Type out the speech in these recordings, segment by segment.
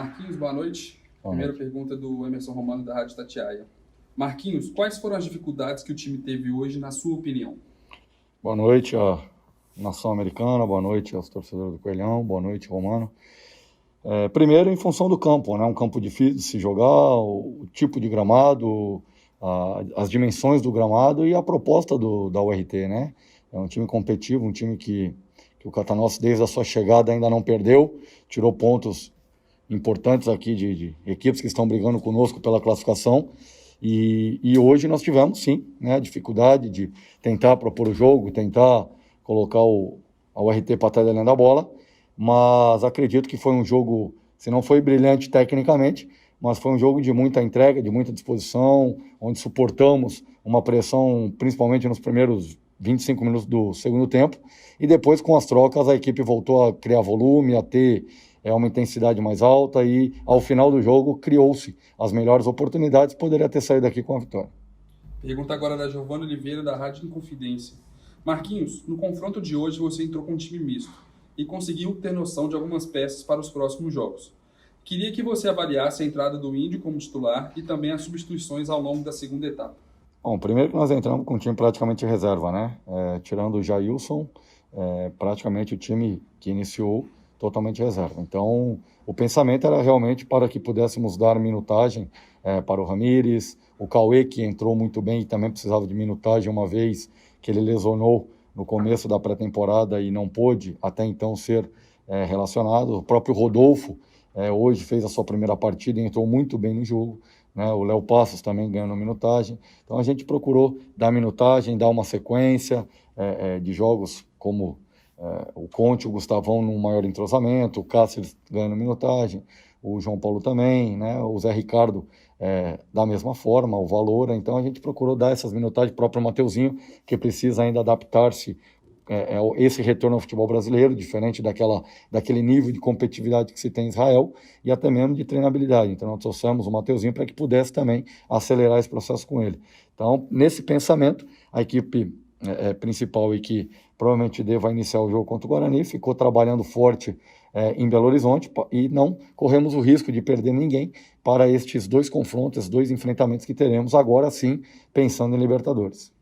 Marquinhos, boa noite. Boa Primeira noite. pergunta do Emerson Romano, da Rádio Tatiaia. Marquinhos, quais foram as dificuldades que o time teve hoje, na sua opinião? Boa noite à nação americana, boa noite aos torcedores do Coelhão, boa noite, Romano. Primeiro, em função do campo, né? Um campo difícil de se jogar, o tipo de gramado, as dimensões do gramado e a proposta da URT, né? É um time competitivo, um time que o Catanossi, desde a sua chegada, ainda não perdeu, tirou pontos importantes aqui de equipes que estão brigando conosco pela classificação. E hoje nós tivemos, sim, né, a dificuldade de tentar propor o jogo, tentar colocar a URT para trás da linha da bola, mas acredito que foi um jogo, se não foi brilhante tecnicamente, mas foi um jogo de muita entrega, de muita disposição, onde suportamos uma pressão, principalmente nos primeiros 25 minutos do segundo tempo, e depois com as trocas a equipe voltou a criar volume, a ter uma intensidade mais alta e ao final do jogo criou-se as melhores oportunidades, poderia ter saído daqui com a vitória. Pergunta agora da Giovana Oliveira, da Rádio Inconfidência. Marquinhos, no confronto de hoje você entrou com um time misto e conseguiu ter noção de algumas peças para os próximos jogos. Queria que você avaliasse a entrada do Índio como titular e também as substituições ao longo da segunda etapa. Bom, primeiro que nós entramos com um time praticamente reserva, né? Tirando o Jailson, praticamente o time que iniciou totalmente reserva. Então, o pensamento era realmente para que pudéssemos dar minutagem para o Ramírez, o Cauê, que entrou muito bem e também precisava de minutagem, uma vez que ele lesionou no começo da pré-temporada e não pôde até então ser relacionado. O próprio Rodolfo hoje fez a sua primeira partida e entrou muito bem no jogo, né? O Léo Passos também ganhando minutagem. Então a gente procurou dar minutagem, dar uma sequência de jogos como o Conte, o Gustavão num maior entrosamento, o Cáceres ganhando minutagem, o João Paulo também, né? O Zé Ricardo da mesma forma, o Valora. Então a gente procurou dar essas minutagens, o próprio Mateuzinho, que precisa ainda adaptar-se esse retorno ao futebol brasileiro, diferente daquele nível de competitividade que se tem em Israel e até mesmo de treinabilidade. Então nós trouxemos o Mateuzinho para que pudesse também acelerar esse processo com ele. Então, nesse pensamento, a equipe principal e que provavelmente vai iniciar o jogo contra o Guarani, ficou trabalhando forte em Belo Horizonte e não corremos o risco de perder ninguém para estes dois confrontos, esses dois enfrentamentos que teremos agora sim, pensando em Libertadores.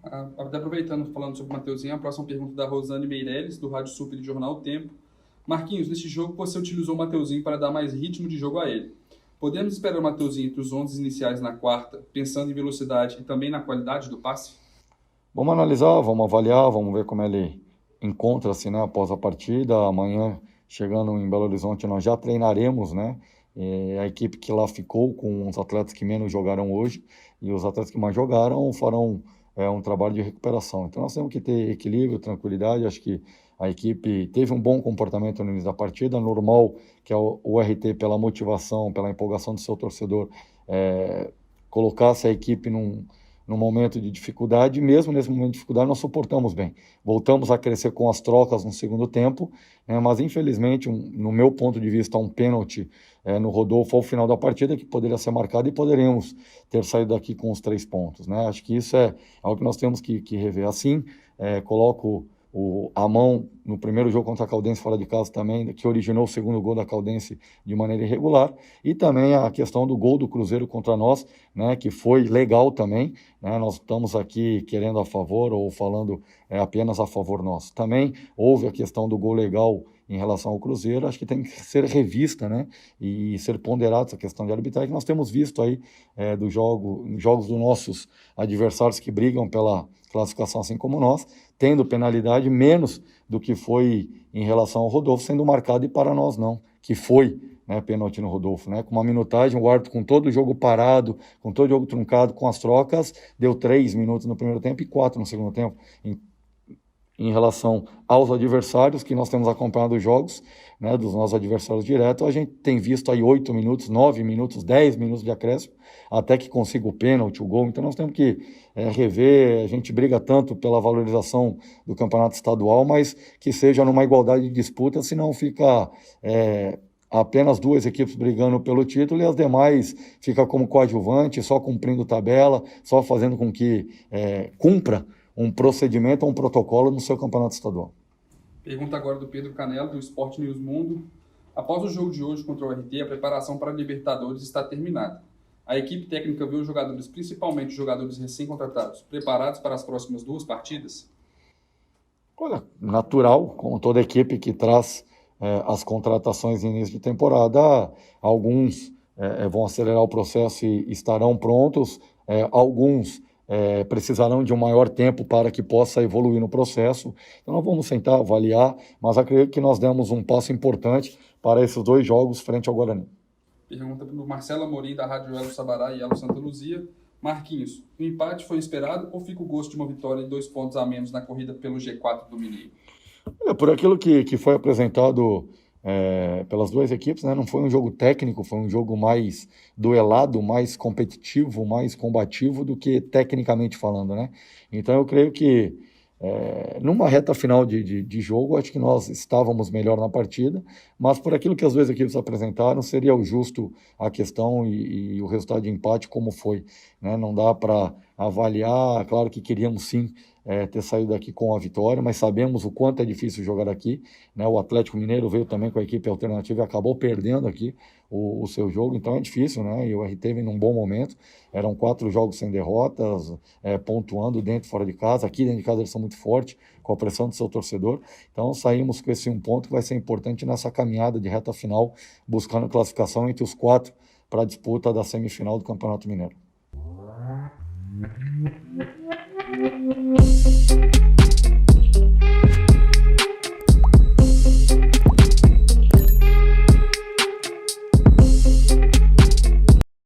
Até aproveitando, falando sobre o Mateuzinho, a próxima pergunta da Rosane Meirelles, do Rádio Super e Jornal O Tempo. Marquinhos, neste jogo você utilizou o Mateuzinho para dar mais ritmo de jogo a ele. Podemos esperar o Mateuzinho entre os 11 iniciais na quarta, pensando em velocidade e também na qualidade do passe? Vamos analisar, vamos avaliar, vamos ver como ele encontra-se, né, após a partida. Amanhã, chegando em Belo Horizonte, nós já treinaremos, né, a equipe que lá ficou com os atletas que menos jogaram hoje e os atletas que mais jogaram farão um trabalho de recuperação. Então nós temos que ter equilíbrio, tranquilidade. Acho que a equipe teve um bom comportamento no início da partida, normal que o RT, pela motivação, pela empolgação do seu torcedor, colocasse a equipe num momento de dificuldade. Mesmo nesse momento de dificuldade nós suportamos bem, voltamos a crescer com as trocas no segundo tempo, mas infelizmente, no meu ponto de vista, um pênalti no Rodolfo ao final da partida que poderia ser marcado e poderíamos ter saído daqui com os 3 pontos, né? Acho que isso é algo que nós temos que rever. Assim, coloco a mão no primeiro jogo contra a Caldense fora de casa também, que originou o segundo gol da Caldense de maneira irregular, e também a questão do gol do Cruzeiro contra nós, né, que foi legal também, né? Nós estamos aqui querendo a favor ou falando apenas a favor nosso. Também houve a questão do gol legal em relação ao Cruzeiro. Acho que tem que ser revista, né, e ser ponderada essa questão de arbitragem que nós temos visto aí jogos dos nossos adversários que brigam pela classificação assim como nós, tendo penalidade menos do que foi em relação ao Rodolfo sendo marcado, e para nós não, que foi, né, pênalti no Rodolfo, né, com uma minutagem, o árbitro com todo o jogo parado, com todo o jogo truncado, com as trocas, deu 3 minutos no primeiro tempo e 4 no segundo tempo. Em relação aos adversários, que nós temos acompanhado os jogos, né, dos nossos adversários diretos, a gente tem visto aí 8 minutos, 9 minutos, 10 minutos de acréscimo, até que consiga o pênalti, o gol. Então nós temos que rever. A gente briga tanto pela valorização do campeonato estadual, mas que seja numa igualdade de disputa, senão fica apenas 2 equipes brigando pelo título e as demais ficam como coadjuvante, só cumprindo tabela, só fazendo com que cumpra um procedimento ou um protocolo no seu campeonato estadual. Pergunta agora do Pedro Canelo, do Esporte News Mundo. Após o jogo de hoje contra o RT, a preparação para a Libertadores está terminada. A equipe técnica viu os jogadores, principalmente os jogadores recém-contratados, preparados para as próximas 2 partidas? Olha, natural, como toda equipe que traz as contratações em início de temporada, alguns vão acelerar o processo e estarão prontos, alguns precisarão de um maior tempo para que possa evoluir no processo. Então nós vamos sentar, avaliar, mas acredito que nós demos um passo importante para esses 2 jogos frente ao Guarani. Pergunta do Marcelo Amorim, da Rádio Elo Sabará e Elo Santa Luzia. Marquinhos, o empate foi esperado ou fica o gosto de uma vitória e 2 pontos a menos na corrida pelo G4 do Mineiro? Por aquilo que foi apresentado pelas 2 equipes, né, não foi um jogo técnico, foi um jogo mais duelado, mais competitivo, mais combativo do que tecnicamente falando, né? Então eu creio que numa reta final de jogo, acho que nós estávamos melhor na partida, mas por aquilo que as 2 equipes apresentaram, seria o justo a questão e o resultado de empate como foi, né? Não dá para avaliar, claro que queríamos sim ter saído daqui com a vitória, mas sabemos o quanto é difícil jogar aqui, né? O Atlético Mineiro veio também com a equipe alternativa e acabou perdendo aqui o seu jogo, então é difícil, né? E o RT vem num bom momento, eram 4 jogos sem derrotas, pontuando dentro e fora de casa, aqui dentro de casa eles são muito fortes, com a pressão do seu torcedor, então saímos com esse 1 ponto que vai ser importante nessa caminhada de reta final, buscando classificação entre os 4 para a disputa da semifinal do Campeonato Mineiro.